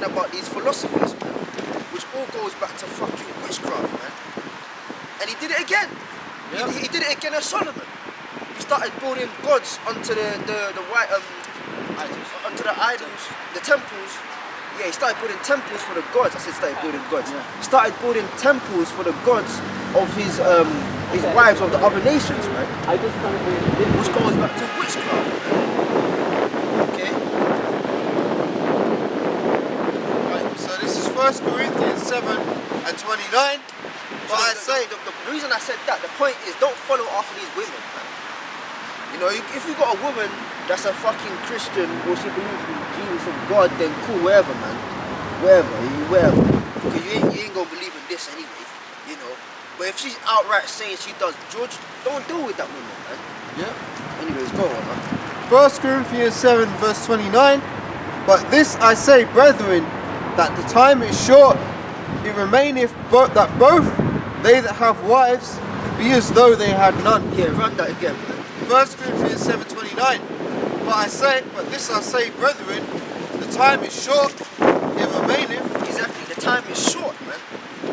talking about these philosophies, man, which all goes back to fucking witchcraft, man. And he did it again. Yep. He did it again as Solomon. He started building gods onto the white idols, onto the idols, the temples. Yeah, he started building temples for the gods. I said started building gods. Yeah. He started building temples for the gods of his wives of the other nations, man. Which goes back to witchcraft, man. Okay. Right. So this is 1 Corinthians 7:29. But I say the reason I said that, the point is, don't follow after these women, man. You know, if you got a woman that's a fucking Christian or she believes in Jesus and God, then cool, wherever, man. Wherever. Because you ain't gonna believe in this anyway, you know. But if she's outright saying she does judge, don't deal with that woman, man. Yeah. Anyways, go on, man. 1 Corinthians 7:29. But this I say, brethren, that the time is short, it remaineth that both they that have wives be as though they had none. Yeah, run that again, man. 1 Corinthians 7:29. But this I say, brethren, the time is short, it remaineth. Exactly, the time is short, man.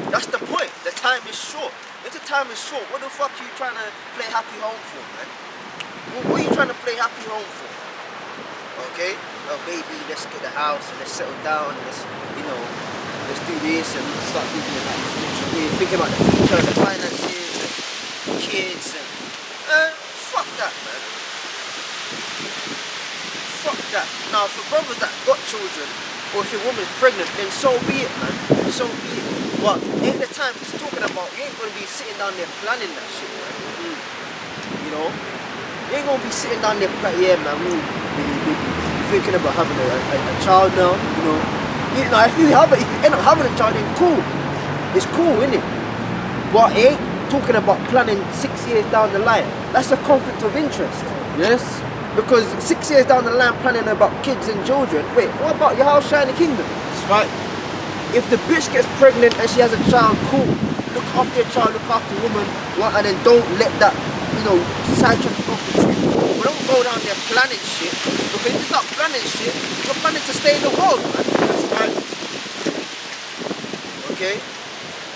That's the point. The time is short. If the time is short, what the fuck are you trying to play happy home for, man? What are you trying to play happy home for? Okay? Oh, baby, let's get a house and let's settle down and let's, you know, let's do this and start thinking about the future. We're thinking about the future, the finances, and kids, and fuck that, man. Fuck that. Now, for brothers that got children, or if your woman's pregnant, then so be it, man. So be it. But in the time he's talking about, you ain't gonna be sitting down there planning that shit, man. You know, you ain't gonna be sitting down there planning. Yeah, man. We're thinking about having a child now, you know. Now, if you end up having a child, then cool. It's cool, innit? But he ain't talking about planning 6 years down the line. That's a conflict of interest. Yes. Because 6 years down the line planning about kids and children. Wait, what about Yahawah in the kingdom? That's right. If the bitch gets pregnant and she has a child, cool. Look after your child, look after the woman, and then don't let that, you know, sidetrack you off the truth. But don't go down there planning shit. Because if you start planning shit, you're planning to stay in the world, man. That's right. Okay?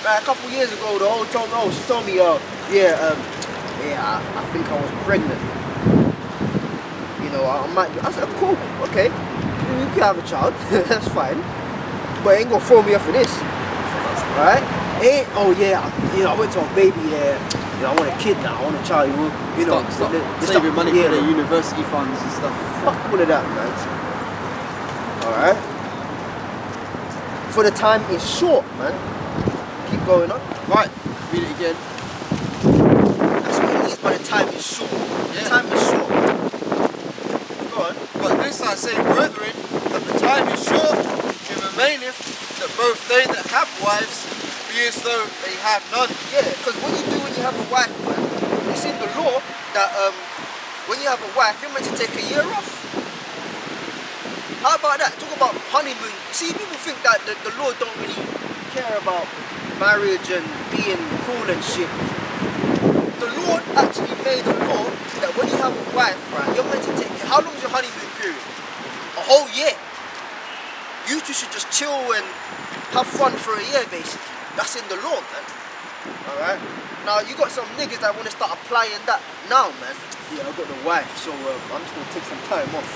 Like a couple years ago, the old told me, she told me, I think I was pregnant. You know, I said, cool, okay. You can have a child, that's fine. But it ain't gonna throw me off for this. Right? I went to a baby, I want a kid now, I want a child, you know. Stop saving money for their university funds and stuff. Fuck all of that, man. Alright? For the time is short, man. Keep going on. Right, read it again. That's what it means by the time is short. The time is short. Go on. But this I say, brethren, that the time is short, it remaineth that both they that have wives be as though they have none. Yeah, because what you do when you have a wife, man, it's in the law that when you have a wife, you're meant to take a year off. How about that? Talk about honeymoon. See, people think that the law don't really care about marriage and being cool and shit. The Lord actually made a law that when you have a wife, right, you're meant to take, how long is your honeymoon period? A whole year. You two should just chill and have fun for a year, basically. That's in the law, man. Alright? Now, you got some niggas that want to start applying that now, man. Yeah, I got the wife, so I'm just going to take some time off.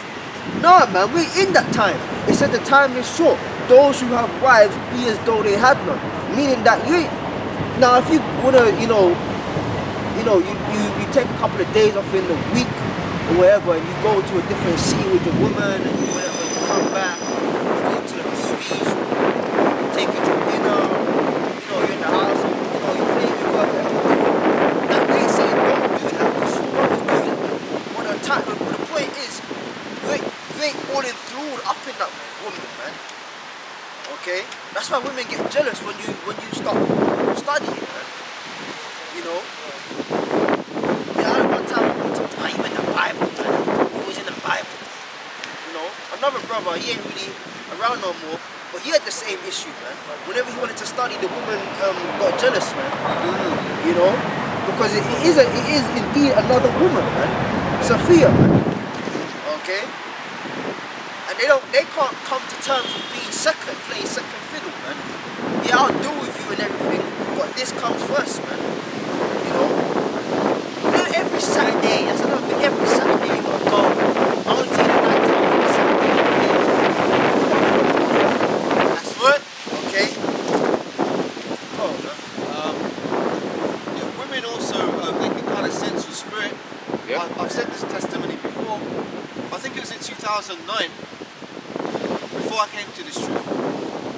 Nah, man, we're in that time. It said the time is short. Those who have wives be as though they had none. Meaning that you ain't... Now, if you want to, you take a couple of days off in the week or whatever, and you go to a different city with your woman and whatever, you come back, you go to the movies, you take her to dinner, you're in the house, you play with her. That ain't saying don't do that, because you always do that. But the point is, you ain't all enthralled up in that woman, man. Okay? That's why women get jealous when you start studying, man. You know? Yeah, I remember one time I talked about you in the Bible, man. You was in the Bible. You know? Another brother, he ain't really around no more, but he had the same issue, man. Whenever he wanted to study, the woman got jealous, man. You know? Because it is indeed another woman, man. Sophia, man. Okay? And they can't come to terms with being second place. before I came to this truth,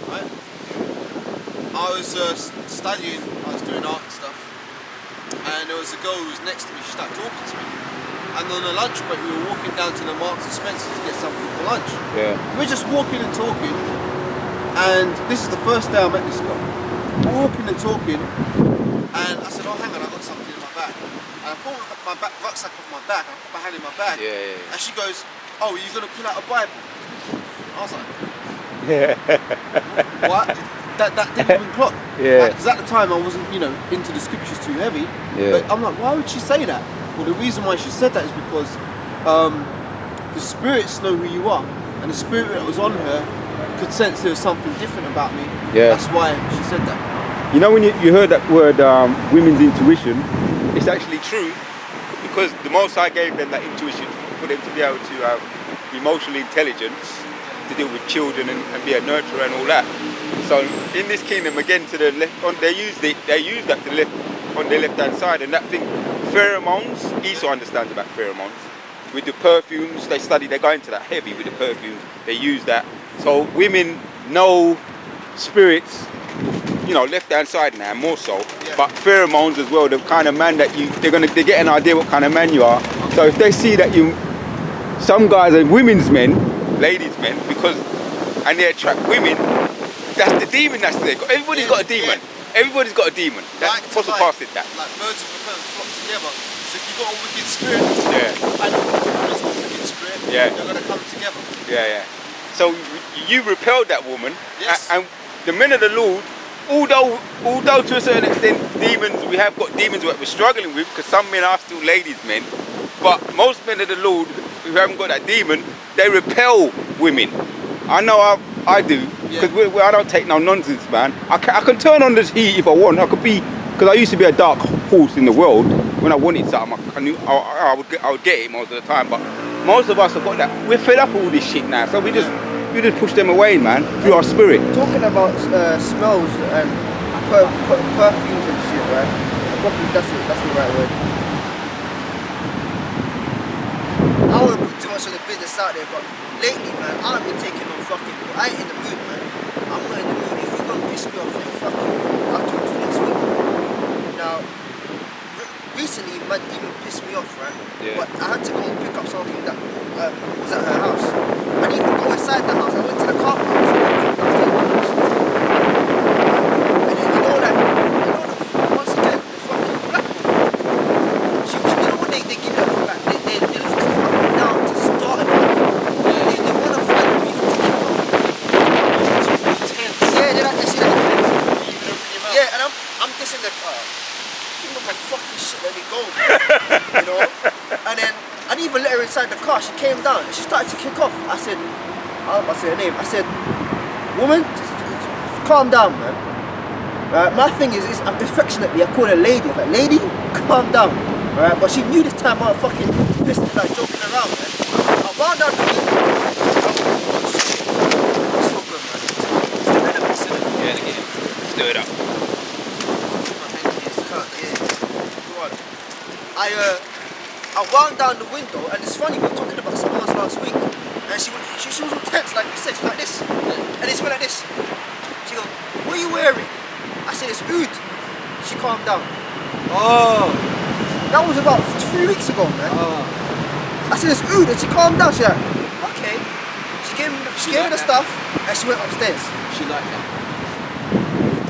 right? I was studying, I was doing art and stuff, and there was a girl who was next to me. She started talking to me, and on the lunch break we were walking down to the Marks and Spencer to get something for lunch. Yeah. We're just walking and talking, and this is the first day I met this girl. We're walking and talking, and I said, oh hang on, I got something in my bag. And I pulled my rucksack off my back, and I put my hand in my bag, Yeah. and she goes, oh, are you going to pull out a Bible? I was like, what? That didn't even clock. Yeah. Because at the time I wasn't, into the scriptures too heavy. Yeah. But I'm like, why would she say that? Well, the reason why she said that is because the spirits know who you are, and the spirit that was on her could sense there was something different about me. Yeah. That's why she said that. You know, when you heard that word, women's intuition, it's actually true, because the Most High gave them that intuition for them to be able to have emotional intelligence to deal with children and be a nurturer and all that. So in this kingdom, again, to the left, they use that to the left, on their left hand side, and that thing, pheromones. Esau understands about pheromones. With the perfumes, they're going to that heavy with the perfumes. They use that. So women know spirits, left hand side now more so, but pheromones as well. The kind of man that they get an idea what kind of man you are. So if they see that some guys are women's men, ladies' men, and they attract women, that's the demon that's there. Everybody's got a demon. Yeah. Everybody's got a demon. That's Apostle Paul said that. Like birds of a feather flock together. So if you've got a wicked spirit, and a woman's got a wicked spirit, they're going to come together. Yeah. So you repelled that woman, yes. And the men of the Lord, although to a certain extent demons, we have got demons that we're struggling with, because some men are still ladies' men, but most men of the Lord who haven't got that demon, they repel women. I know I do, because I don't take no nonsense, man. I can turn on this heat if I want. I could be, because I used to be a dark horse in the world. When I wanted something, I knew I would get it most of the time. But most of us have got that. We're fed up with all this shit now, so we just push them away, man, through our spirit. Talking about smells and perfumes and shit, right? Probably that's the right word. I don't want to put too much of the business out there, but lately, man, I've been taking on fucking. I ain't in the mood, man. I'm not in the mood. If you're gonna piss me off, then fuck you. I'll talk to you next week. Now, recently, my demon pissed me off, right? Yeah. But I had to go and pick up something that was at her house. I didn't even go inside the house. I went to the car park. And then once again, the fucking black woman. When they give you a back, they're looking up and down to start it. They want to find a reason to kill them. Yeah, they're like that shit. Yeah, and I'm dissing the car. Give them my fucking shit, let me go. And then I didn't even let her inside the car. She came down and she started to kick off. I said, I say her name. I said, woman, just calm down, man. My thing is affectionately, I call her lady. I'm like, lady, calm down. Alright, but she knew this time I was fucking pissed, like joking around, man. I wound down the window. It's so good, man. It's the rhythm, it's the Yeah, the game. Stir it up. I wound down the window, and it's funny, we were talking about smells last week, and she was all tense, like you said, like this, and it's went like this. She goes, what are you wearing? I said, it's oud. She calmed down. Oh. That was about 3 weeks ago, man. I said, it's oud, and she calmed down. She's like, okay. She gave me the stuff, and she went upstairs. She liked that.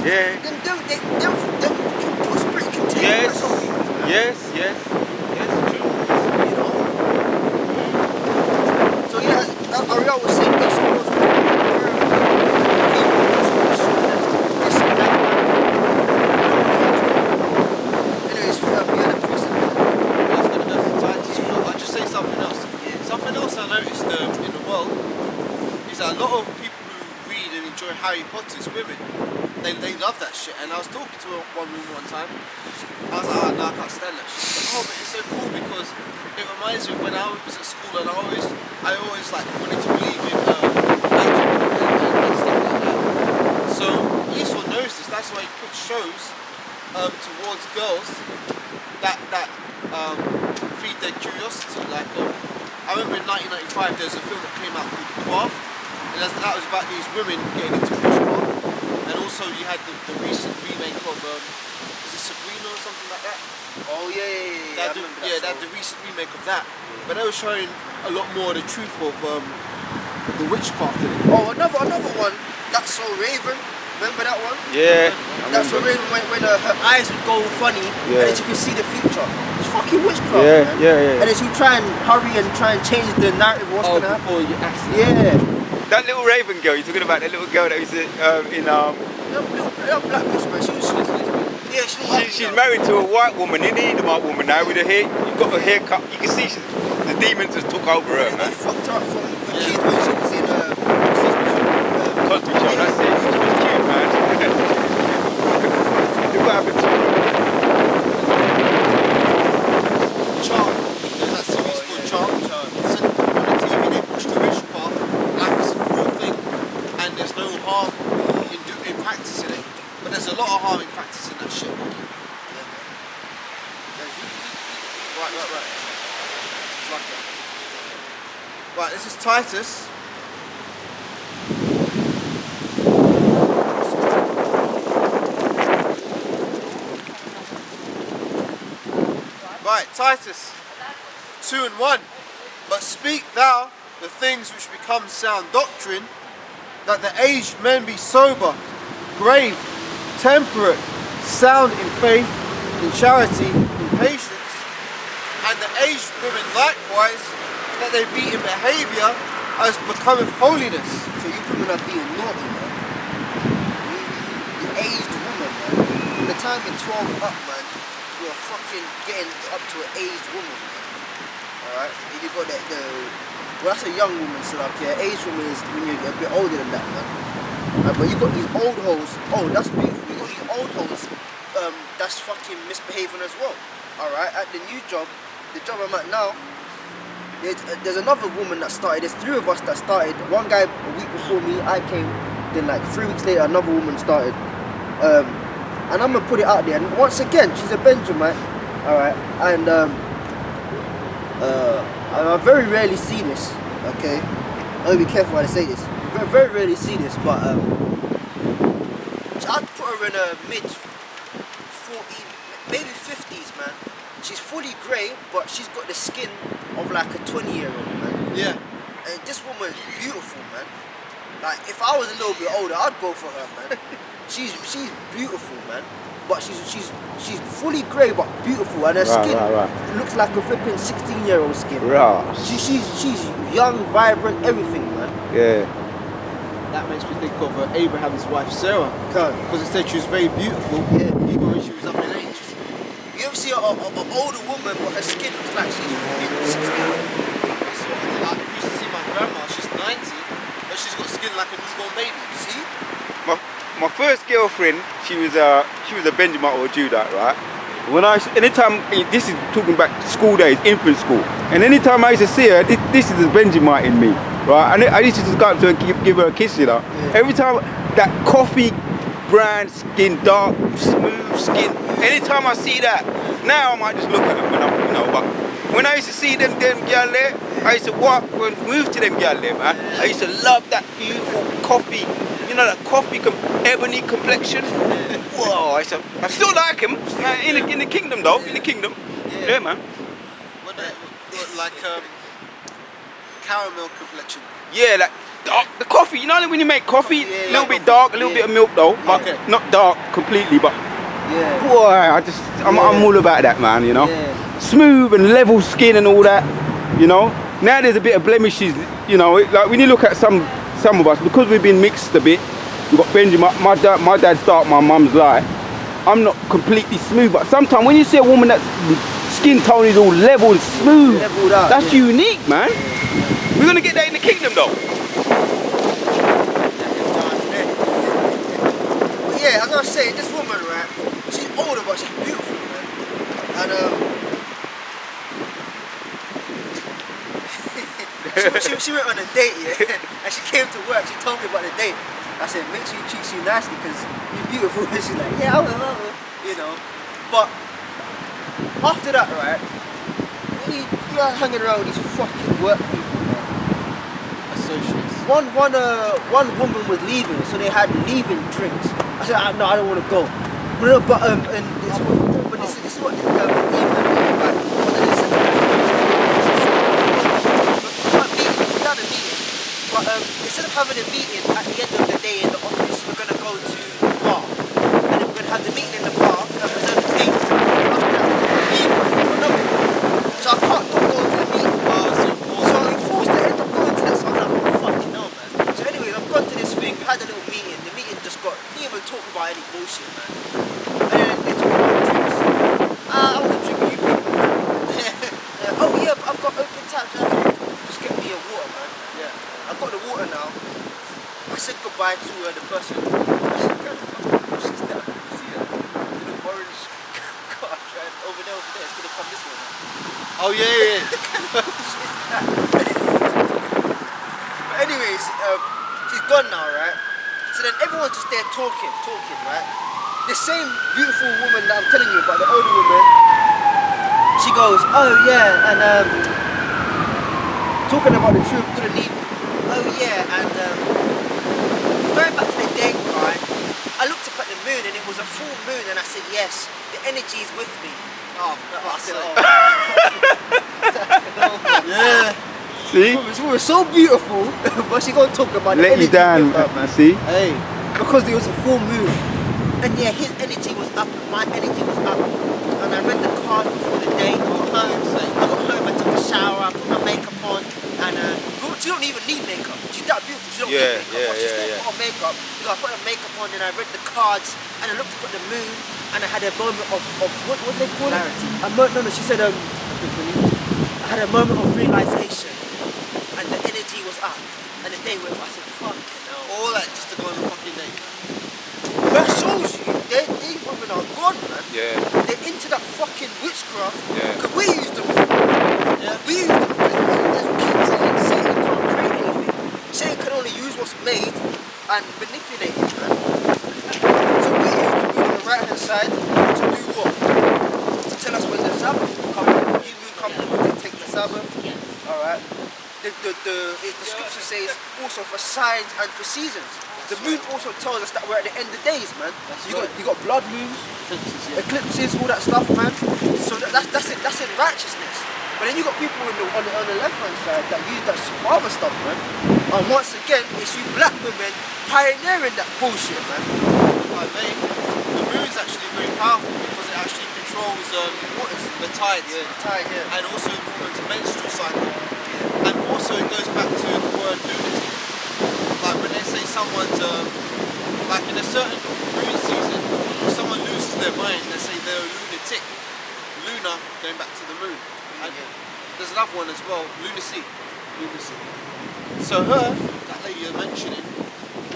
Yeah. Them spirit contained. Yes, true. So yeah, Ariel was saying this was anyways, we had a prison. I'll just say something else. Something else I noticed in the world is that a lot of people who read and enjoy Harry Potter's women. They love that shit, and I was talking to one woman one time. I was like, oh no, I can't stand that shit. She said, oh, but it's so cool because it reminds me of when I was at school, and I always like wanted to believe in magic and stuff like that. So Esau knows this. That's why he puts shows towards girls that feed their curiosity. Like I remember in 1995 there was a film that came out called Craft. And that was about these women getting into witchcraft. And also you had the recent remake of, is it Sabrina or something like that? Oh yeah. That's the recent remake of that. But they were showing a lot more of the truth of the witchcraft in it. Oh, another one. That's So Raven. Remember that one? Yeah. That's So Raven when her eyes would go funny, and then you can see the future. It's fucking witchcraft, man. Yeah. And then she try and hurry and try and change the narrative of what's gonna happen. Before you accident. Yeah. That little Raven girl, you're talking about that little girl that was in Little black bitch, man. she's married to a white woman, isn't he? The white woman now with her hair. You got her haircut. You can see the demons just took over her, man. They fucked her up from a kid when she was in Cosby Show, that's it. She was cute, man. Look what happened to her. Charm. There's that series called Charm. So on the TV they push the witchcraft like it's a real thing, and there's no harm in practicing it. But there's a lot of harm in practicing that shit. Right. Like that. Right, this is Titus. Right, Titus 2:1. But speak thou the things which become sound doctrine, that the aged men be sober, grave, temperate, sound in faith, in charity, in patience, and the aged women likewise, that they be in behaviour as becometh holiness. So you women are being naughty, man. The aged woman, man. From the time you're 12 up, man, you're fucking getting up to an aged woman, man. Alright? And you got well, that's a young woman, so like, yeah, aged woman is when you're a bit older than that, man. But you got these old hoes. Oh, that's beautiful. You got these old hoes. That's fucking misbehaving as well. Alright? At the new job, the job I'm at now, there's another woman that started. There's 3 of us that started. One guy a week before me, I came. Then like 3 weeks later, another woman started. And I'm gonna put it out there. And once again, she's a Benjamite. Alright? And I very rarely see this. Okay? I gotta be careful how I say this. Very rarely see this, but I'd put her in a mid 40s, maybe 50s, man. She's fully grey, but she's got the skin of like a 20-year-old, man. Yeah. And this woman is beautiful, man. Like, if I was a little bit older, I'd go for her, man. She's beautiful, man. But she's fully grey, but beautiful, and her skin looks like a flipping 16-year-old skin. She's young, vibrant, everything, man. Yeah. That makes me think of Abraham's wife Sarah, because it said she was very beautiful, even when she was up in age. You ever see an older woman, but her skin looks like she's 16? Like, if you used to see my grandma, she's 90, but she's got skin like a newborn baby. See? My first girlfriend, she was a Benjamin or a Judite, right? Anytime, this is talking back school days, infant school, and anytime I used to see her, this is a Benjamin in me, right? And I used to just go up to her and give her a kiss, you know. Yeah. Every time that coffee brown skin, dark, smooth skin, anytime I see that, now I might just look at them, but when I used to see them girl there, I used to move to them girl there, man. I used to love that beautiful coffee. You know that coffee, ebony complexion. Whoa! I still like him in the kingdom though. In the kingdom, yeah, man. What like caramel complexion? Yeah, like dark, the coffee. You know when you make coffee, a little bit dark, a little bit of milk though, but not dark completely. But boy, I'm all about that, man. You know, smooth and level skin and all that. You know, now there's a bit of blemishes. You know, like when you look at some of us, because we've been mixed a bit, we've got Benjamin, my dad's dark, my mum's light. I'm not completely smooth, but sometimes when you see a woman that's skin tone is all level and smooth, that's unique, man. We're gonna get that in the kingdom though. But yeah, as I was saying, this woman, right, she's older but she's beautiful, man. And she went on a date, and she came to work. She told me about the date. I said, make sure you treat you nicely because you're beautiful. And she's like, yeah, I will, you know. But after that, right, you're hanging around with these fucking work people, man. Associates. one woman was leaving, so they had leaving drinks. I said, no, I don't want to go. No, but this is what even like, but instead of having a meeting at the end of the day in the office, we're gonna go to the bar, and then we're gonna have the meeting in the bar, reserve the table, so I can't not go to the meeting. So I'm forced to end up going to that. So I was like, oh, fucking hell, man. So anyways, I've gone to this thing. We had a little meeting. The meeting just didn't even talk about any bullshit, man. And they talk about drinks. I want to drink with you people, man. Oh yeah, but I've got open taps. Just get me a water, man. Yeah, I've got the water now. I said goodbye to the person. I said, girl, the fucking bullshit's there. See it? The orange car drive over there. It's gonna come this way now. Oh yeah. But anyways, she's gone now, right? So then everyone's just there talking, right? The same beautiful woman that I'm telling you about, the older woman, she goes, oh yeah, and talking about the truth, couldn't leave. Oh yeah, and going back to the date, right? I looked up at the moon and it was a full moon, and I said, yes, the energy's with me. Oh, fuck's sake. Yeah. See? She was so beautiful, but she gonna talk about the Let energy you down, with her, man. see? Hey, because there was a full moon, and yeah, his energy was up, my energy was up, and I read the card before the day. I got home, I took a shower, I put my makeup on, and she don't even need makeup. She's that beautiful. She don't need makeup. She's still put on makeup. So I put her makeup on, and I read the cards, and I looked up at the moon, and I had a moment of what do they call it? No, she said I had a moment of realization, and the energy was up, and the day went. I said, fuck no. All that just to go on the fucking day. That shows you, these women are gone, man. Yeah. They're into that fucking witchcraft. Yeah. Because we used them. Yeah. We used them. As we keep saying, Satan can't create anything. Satan can only use what's made and manipulate it, man. So we used them on the right hand side to do what? To tell us when the Sabbath comes, the new moon comes, to take the Sabbath. Alright. The scripture says also for signs and for seasons. The moon also tells us that we're at the end of days, man. You got blood moons, eclipses, all that stuff, man. So that's it. That's in righteousness. But then you got people on the left hand side that use that other stuff, man. And once again, it's you black women pioneering that bullshit, man. The moon's actually very powerful because it actually controls the tides. Yeah, the tide, yeah. And also the woman's menstrual cycle. And also it goes back to the word lunatic. Like when they say someone's, like in a certain moon season, if someone loses their mind, they say they're a lunatic. Luna, going back to the moon. And there's another one as well, lunacy. So her, that lady you're mentioning,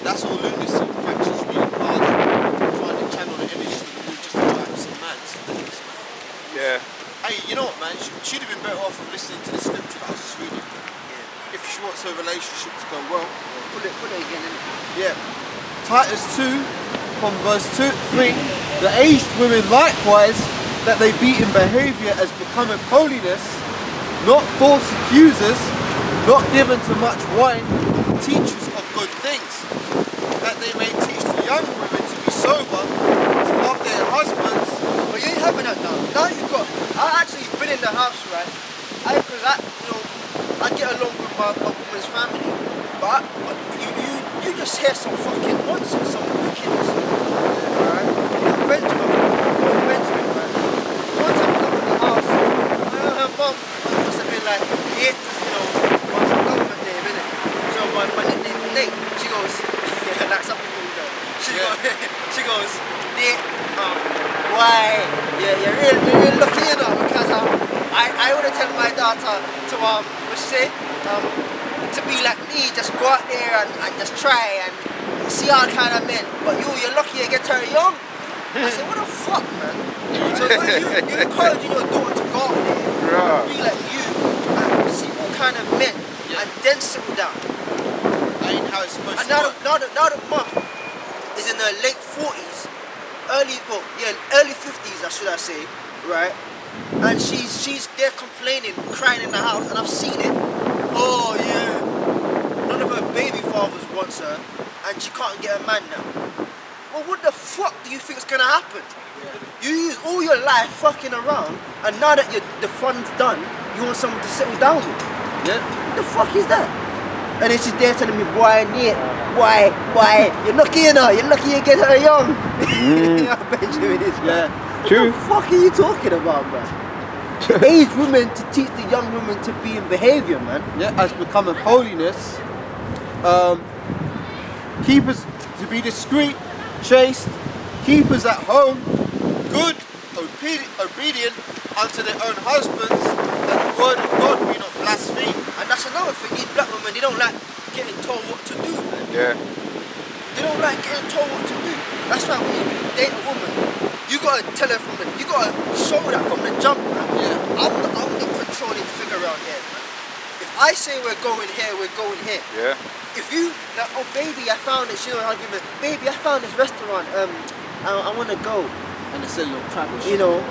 that's all lunacy. In fact, she's reading cards, trying to channel the energies of the moon just to have some man. Yeah. Hey, you know what, man? She'd have been better off from listening to the scripture that I was just reading. If she wants her relationship to go well. Put it again in. Yeah. Titus 2, from verse 3, the aged women likewise, that they be in behaviour as becometh holiness, not false accusers, not given to much wine, teachers of good things, that they may teach the young women to be sober, to love their husbands. But you ain't having that now. Now you got. I actually been in the house, right? I get along with my woman's family, but you just hear some fucking nonsense, some wickedness, alright? Benjamin, man. One time I was in the house, her mum must have been like, yeah, my government name, innit? So my nickname is Nate. She goes, yeah, like some people know. She goes, Nate, why? Yeah, you're real lucky, you know, because I would have tell my daughter to what's she say? To be like me, just go out there and just try and see all kind of men. But you're lucky you get her young. I said, what the fuck, man? So you're encouraging your daughter to go out there, be like you, and see all kind of men, and then settle down. That ain't how it's supposed And to work. now that mum is in her late 40s, early 50s, should I say, right? And she's there complaining, crying in the house, and I've seen it. Oh yeah, none of her baby father wants her, and she can't get a man now. Well, what the fuck do you think is gonna happen? You use all your life fucking around, and now that the fun's done, you want someone to settle down with. Yeah. What the fuck is that? And then she's there telling me, boy, you're lucky, you know, you're lucky you get her young. I bet you it is, man. Yeah. True. What the fuck are you talking about, man? To age women to teach the young women to be in behaviour, man. Yeah, as become of holiness. Keep us to be discreet, chaste, keep us at home, good, obedient unto their own husbands, that the word of God be not blasphemed. And that's another thing, these black women, they don't like getting told what to do, man. Yeah. They don't like getting told what to do. That's why when you date a woman, you gotta tell her you gotta show that from the jump, man. Yeah. I'm the controlling figure around here, man. If I say we're going here, we're going here. Yeah. If you, like, oh baby, I found this, you know, argument, baby, I found this restaurant, I wanna go. And it's a little crap. You know,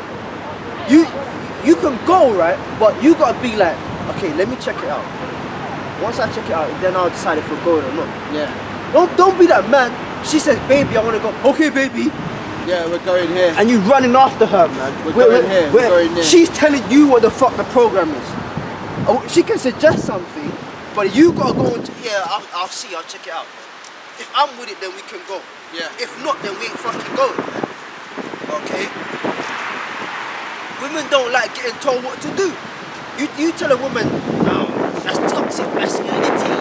you can go, right? But you gotta be like, okay, let me check it out. Once I check it out, then I'll decide if we're going or not. Yeah. Don't be that man. She says, baby, I wanna go. Okay, baby. Yeah, we're going here. And you running after her, man. We're going here, we're going there. She's telling you what the fuck the program is. Oh, she can suggest something, but you gotta go into, yeah, I'll see, I'll check it out. If I'm with it, then we can go. Yeah. If not, then we ain't fucking going, man. Okay? Women don't like getting told what to do. You tell a woman, oh, that's toxic masculinity.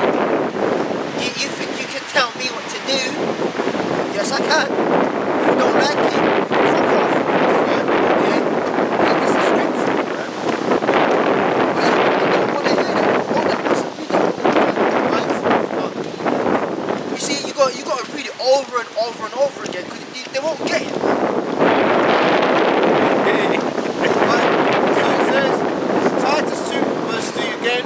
You think you can tell me what to do? Yes, I can. If you don't like it, you can fuck off. Okay? This is scripture, man. But you don't want to hear that. Oh, that must be the right. You see, you got to read it over and over and over again because they won't get it. So it says, Titus 2 verse 3 again,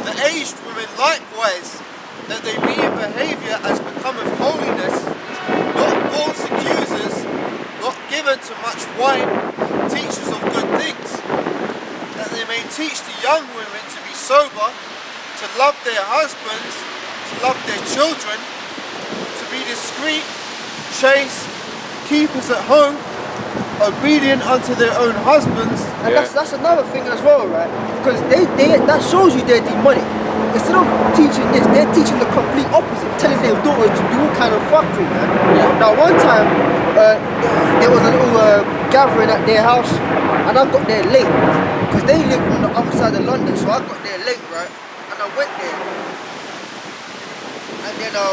the aged women likewise, that they be in behaviour as become of holiness, not false accusers, not given to much wine, teachers of good things, that they may teach the young women to be sober, to love their husbands, to love their children, to be discreet, chaste, keepers at home, obedient unto their own husbands. And that's another thing as well, right? Because they that shows you they're demonic. Instead of teaching this, they're teaching the complete opposite, telling their daughters to do all kind of fuckery, man. Yeah. Now one time, there was a little gathering at their house, and I got there late, because they live on the other side of London, so I got there late, right? And I went there, and then it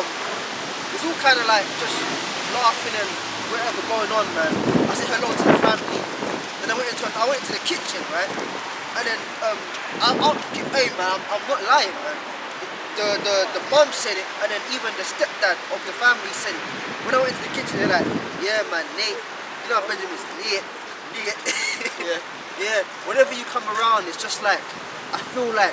was all kind of like just laughing and whatever going on, man. I said hello to the family, and I went into the kitchen, right? And then hey man, I'm not lying, man. The mom said it, and then even the stepdad of the family said it. When I went into the kitchen, they're like, yeah man, Nate, you know Benjamin's Nate. Yeah. Whenever you come around, it's just like I feel like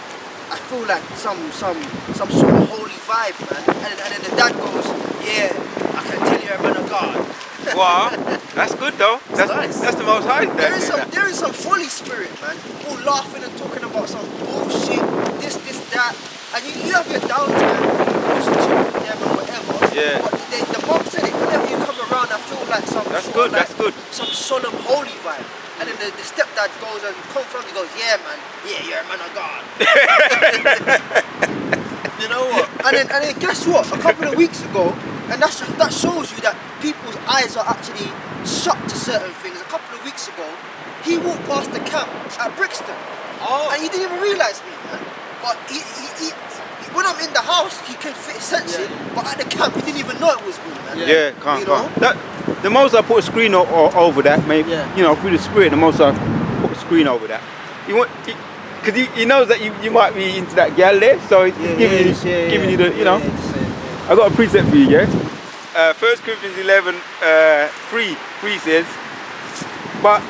some sort of holy vibe, man. And then the dad goes, yeah, I can tell you're a man of God. Wow, that's good though. That's nice. That's the most high. There is some folly spirit, man. All laughing and talking about some bullshit, this, that, and you have your downtime, just chill with them and whatever. Yeah. But the mom said it. Whenever you come around, I feel like some. That's sort good. of like That's good. Some solemn holy vibe. And then the stepdad goes and confirms. He goes, yeah, man. Yeah, you're a man of God. You know what? And then guess what? A couple of weeks ago, and that shows you that people's eyes are actually shut to certain things. A couple of weeks ago, he walked past the camp at Brixton. Oh. And he didn't even realise me, man. But he when I'm in the house, he can sense it. But at the camp, he didn't even know it was me, man. Yeah, can't. You know? The most I put a screen over that, maybe, you know, through the spirit, the most I put a screen over that. Because he knows that you might be into that gal there, so he's giving you the, you know. I got a precept for you, yeah? 1 Corinthians 11, 3 says, but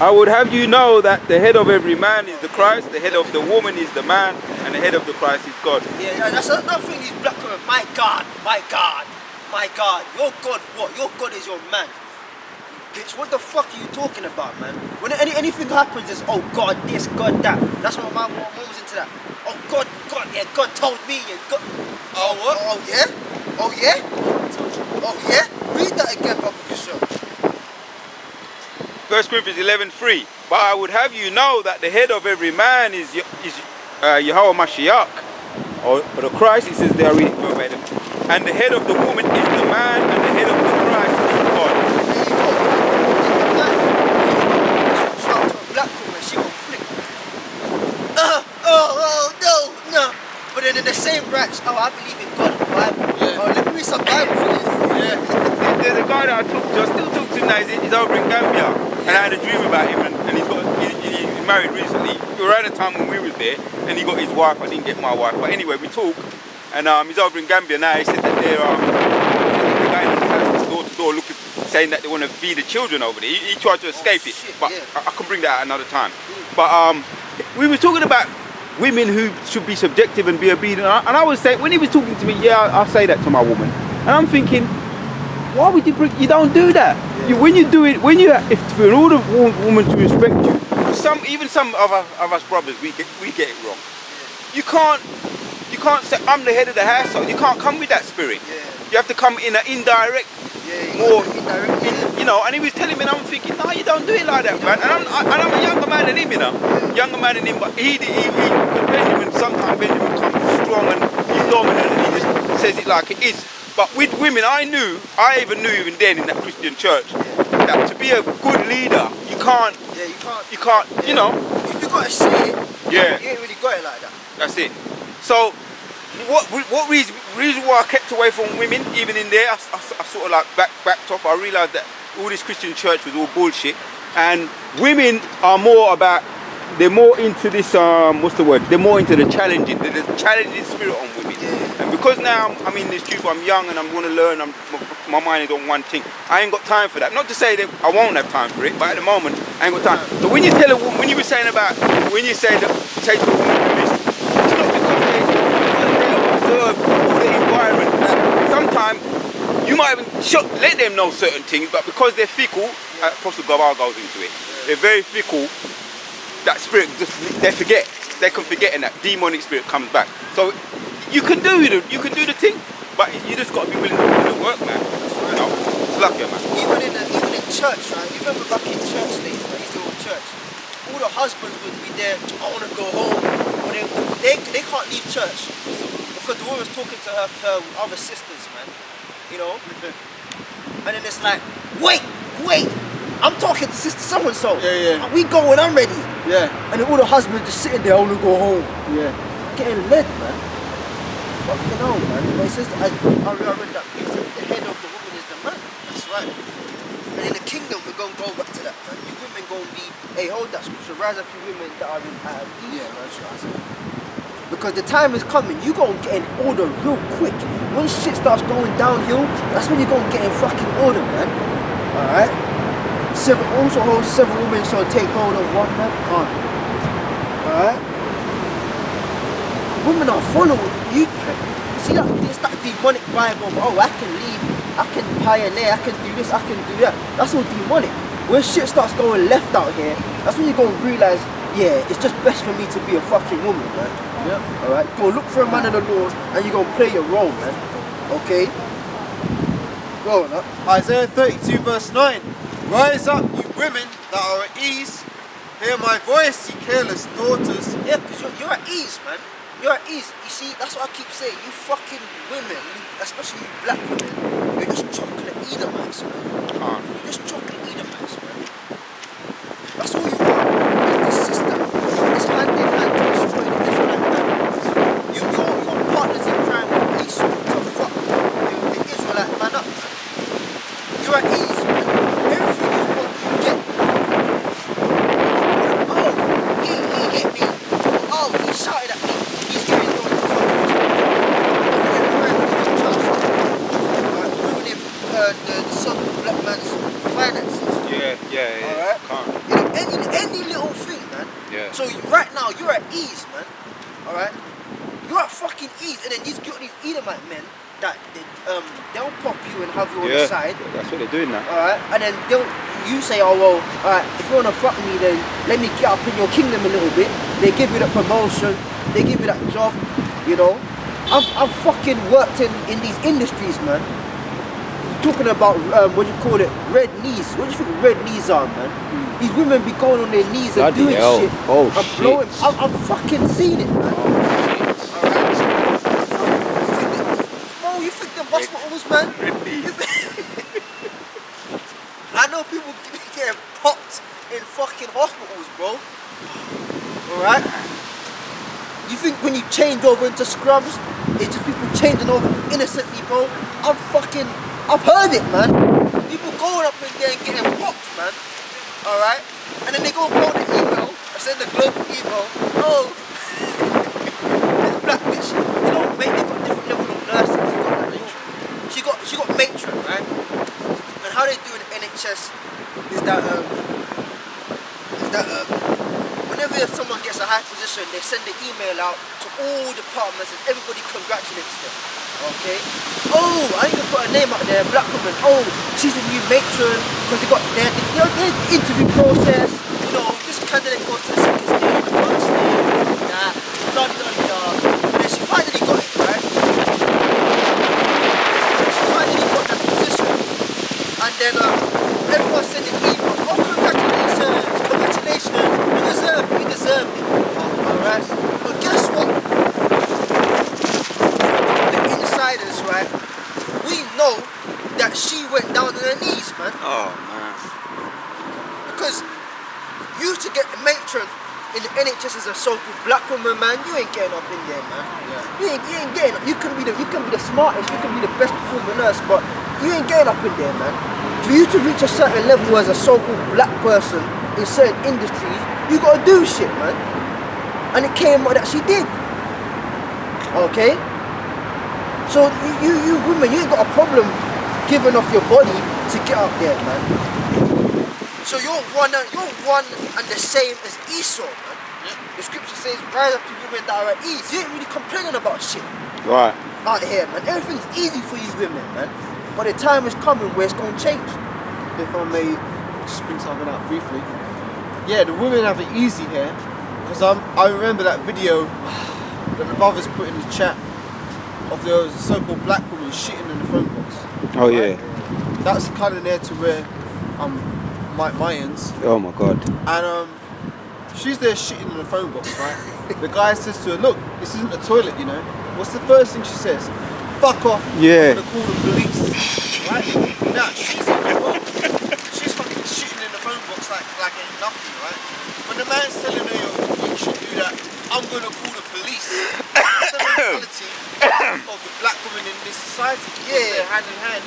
I would have you know that the head of every man is the Christ, the head of the woman is the man, and the head of the Christ is God. Yeah, that's another thing, these black women. My God. Your God what? Your God is your man. Bitch, what the fuck are you talking about, man? When anything happens, it's, oh God this, God that. That's what my mom was into that. oh God, yeah, God told me, and God. Oh what? Oh yeah? Oh yeah? Oh yeah? Read that again, Papa Bishop. 1 Corinthians 11:3. But I would have you know that the head of every man is Yahawah Mashiach, or the Christ. It says they are reading verbatim. And the head of the woman is the man, and the head of the Christ is God. Shout to a black woman, she will flip. No. But then in the same branch, oh, I believe in God, the Bible. Yeah. Oh, let me read some Bible for you. Yeah. There's a guy that I talk to, I still talk to him now, he's over in Gambia, and I had a dream about him, and he's married recently. Around the time when we was there, and he got his wife. I didn't get my wife, but anyway, we talk, and he's over in Gambia now. He said that they're going door to door looking, saying that they want to feed the children over there. He tried to escape it, shit, but yeah. I can bring that out another time. But we were talking about women who should be subjective and be obedient, and I was saying, when he was talking to me, yeah, I'll say that to my woman, and I'm thinking, why would you bring, you don't do that. Yeah. When you do it, if for an older woman to respect you, even some of us brothers, we get it wrong. You can't say I'm the head of the household. You can't come with that spirit. Yeah. You have to come in an indirect, More you know. And he was telling me, and I'm thinking, no, you don't do it like that, man. And I'm a younger man than him, you know, younger man than him. But Benjamin, sometimes Benjamin comes strong and he's dominant, and he just says it like it is. But with women, I even knew even then in that Christian church that to be a good leader, you can't, you know. If you gotta say it, Yeah. you ain't really got it like that. That's it. So, what reason why I kept away from women, even in there, I sort of like backed off. I realised that all this Christian church was all bullshit, and women are more about, they're more into this, what's the word? They're more into the challenging, the challenging spirit on women. And because now I'm in this truth, I'm young and I'm going to learn, my mind is on one thing. I ain't got time for that. Not to say that I won't have time for it, but at the moment, I ain't got time. So when you tell a woman, when you were saying about, when you say to a woman this, it's not because they observe all the environment. Sometimes you might even let them know certain things, but because they're fickle, Apostle Gabar goes into it. They're very fickle. That spirit, they forget. They can forget, and that demonic spirit comes back. So you can do the thing, but you just got to be willing to do the work, man. You know, it's lucky, man. Even in church, right? You remember back in church days, when I used to go to church, all the husbands would be there. I want to go home, or they can't leave church because the woman's talking to her other sisters, man. You know, and then it's like, wait. I'm talking to sister so-and-so. Yeah. We going, I'm ready. Yeah. And then all the husbands just sitting there, I want to go home. Yeah. Getting led, man. Fucking hell, man. My sister, I read that piece, the head of the woman is the man. That's right. And in the kingdom, we're going to go back to that, man. You women going to be, hey, hold that scripture, rise up you women that are in peace. Yeah, that's what I said. Because the time is coming, you going to get in order real quick. When shit starts going downhill, that's when you're going to get in fucking order, man. Alright? Several women shall take hold of one man. Can't. Alright? Women are following you. See that? It's that demonic vibe of, oh, I can lead, I can pioneer, I can do this, I can do that. That's all demonic. When shit starts going left out here, that's when you're going to realise, yeah, it's just best for me to be a fucking woman, man. Yeah. Alright? Go look for a man in the Lord and you're going to play your role, man. Okay? Go on up. Isaiah 32 verse 9. Rise up, you women that are at ease. Hear my voice, ye careless daughters. Yeah, because you're at ease, man. You're at ease. You see, that's what I keep saying. You fucking women, especially you black women, you're just chocolate Edomites, man. You're just chocolate Edomites, man. That's all you are. This system is hand in hand to destroy the Israelite man. Your partners in crime with Esau to fuck the Israelite man up, man. You're at ease, man. Everything you want, you get. Oh, he hit me. Oh, he shouted at me. He's getting going to fucking ruining the son of the black man's finances. Yeah. Alright? Can't. Any little thing, man. Yeah. So right now, you're at ease, man. Alright? You're at fucking ease. And then you've got these Edomite men that they'll pop you and have you on the side. That's what they're doing now. Alright? And then you say, oh well, alright, if you wanna fuck me, then let me get up in your kingdom a little bit. They give you the promotion, they give you that job, you know. I've fucking worked in these industries, man. Talking about what do you call it, red knees. What do you think red knees are, man? These women be going on their knees and Bloody doing hell. shit. Oh, and shit. blowing. I've fucking seen it, man. Bro, you think the hospitals, man? I know people getting popped in fucking hospitals, bro. Alright? You think when you change over into scrubs, it's just people changing over innocently, bro? I've heard it, man. People going up in there and getting popped, man. Alright? And then they go on the email, I send the global email, oh, this black bitch, you know, mate, they got different level of nurses. She got matron, right? And how they do in the NHS is that whenever someone gets a high position, they send the email out to all departments and everybody congratulates them. Okay? Oh, I need to put a name out there, black woman. Oh, she's a new matron because they got their interview process. You know, this candidate goes to the second stage, the first stage, that, blah blah blah. And then she finally got it, right? She finally got that position, and then everyone sent an email. Oh, congratulations, you deserved it. Alright? But guess what? Right, we know that she went down on her knees, man. Oh man. Because you to get a matron in the NHS as a so-called black woman, man, you ain't getting up in there, man. Yeah. You ain't getting up. You can be the smartest, you can be the best performing nurse, but you ain't getting up in there, man. For you to reach a certain level as a so-called black person in certain industries, you gotta do shit, man. And it came out that she did. Okay? So you women, you ain't got a problem giving off your body to get up there, man. So you're one and the same as Esau, man. Yeah. The scripture says, rise up to women that are at ease. You ain't really complaining about shit. Right. Out here, man. Everything's easy for you women, man. But the time is coming where it's gonna change. If I may just bring something out briefly. Yeah, the women have it easy here. Because I remember that video that the brothers put in the chat of the so-called black woman shitting in the phone box. Oh right? yeah. That's kind of near to where my ends. Oh my god. And she's there shitting in the phone box, right? The guy says to her, look, this isn't a toilet, you know. What's the first thing she says? Fuck off. Yeah. I'm gonna call the police. Right? Now she's fucking shitting in the phone box like ain't nothing, right? When the man's telling her, yo, you should do that, I'm gonna call the police. That's the mentality of the black women in this society. Yeah. They're hand in hand.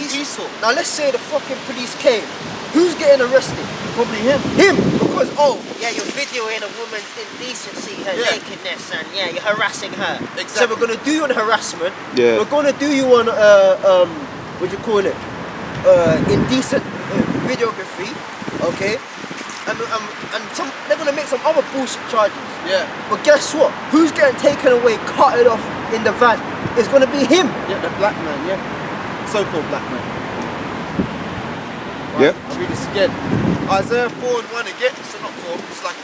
Esau. Now let's say the fucking police came. Who's getting arrested? Probably him. Him! Because, oh, yeah, you're videoing a woman's indecency, her nakedness, and yeah, you're harassing her. Exactly. So we're gonna do you on harassment. Yeah. We're gonna do you on, what do you call it? Indecent videography, okay? And they're gonna make some other bullshit charges. Yeah. But guess what? Who's getting taken away, carted off in the van? It's gonna be him. Yeah, the black man, yeah. So-called black man. Right, Yep. I'll read this again. Isaiah 4:1 again, so not 4, it's like